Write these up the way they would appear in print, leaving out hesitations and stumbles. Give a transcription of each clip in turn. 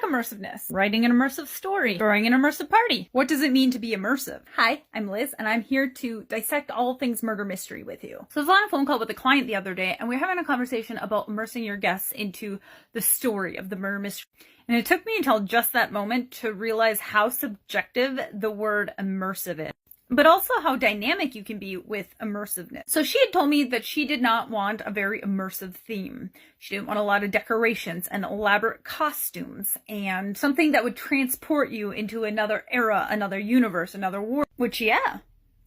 immersiveness, writing an immersive story, throwing an immersive party. What does it mean to be immersive? Hi, I'm Liz, and I'm here to dissect all things murder mystery with you. So I was on a phone call with a client the other day, and we were having a conversation about immersing your guests into the story of the murder mystery. And it took me until just that moment to realize how subjective the word immersive is, but also how dynamic you can be with immersiveness. So she had told me that she did not want a very immersive theme. She didn't want a lot of decorations and elaborate costumes and something that would transport you into another era, another universe, another world, which, yeah,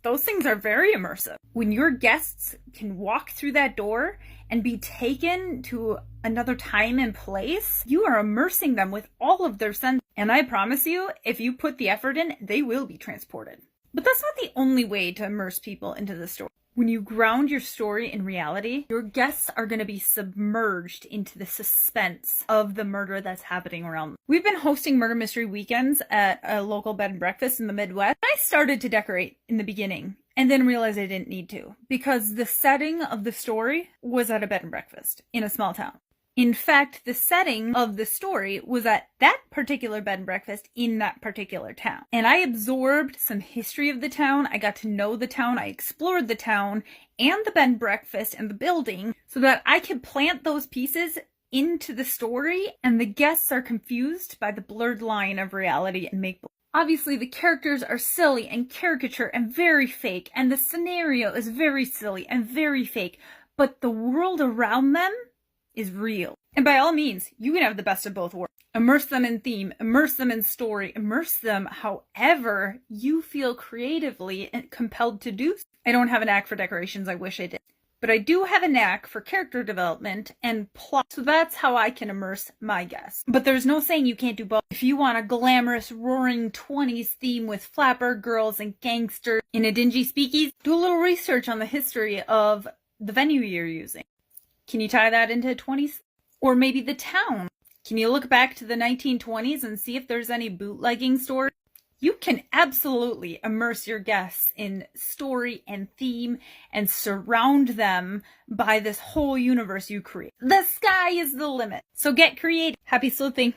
those things are very immersive. When your guests can walk through that door and be taken to another time and place, you are immersing them with all of their senses. And I promise you, if you put the effort in, they will be transported. But that's not the only way to immerse people into the story. When you ground your story in reality, your guests are going to be submerged into the suspense of the murder that's happening around them. We've been hosting murder mystery weekends at a local bed and breakfast in the Midwest. I started to decorate in the beginning and then realized I didn't need to because the setting of the story was at a bed and breakfast in a small town. In fact, the setting of the story was at that particular bed and breakfast in that particular town. And I absorbed some history of the town. I got to know the town. I explored the town and the bed and breakfast and the building so that I could plant those pieces into the story and the guests are confused by the blurred line of reality and make-believe. Obviously, the characters are silly and caricature and very fake, and the scenario is very silly and very fake, but the world around them is real. And by all means, you can have the best of both worlds. Immerse them in theme, immerse them in story, immerse them however you feel creatively compelled to do. I don't have a knack for decorations, I wish I did. But I do have a knack for character development and plot, so that's how I can immerse my guests. But there's no saying you can't do both. If you want a glamorous, roaring 20s theme with flapper girls and gangsters in a dingy speakeasy, do a little research on the history of the venue you're using. Can you tie that into 20s? Or maybe the town. Can you look back to the 1920s and see if there's any bootlegging stores? You can absolutely immerse your guests in story and theme and surround them by this whole universe you create. The sky is the limit. So get creative. Happy sleuthing.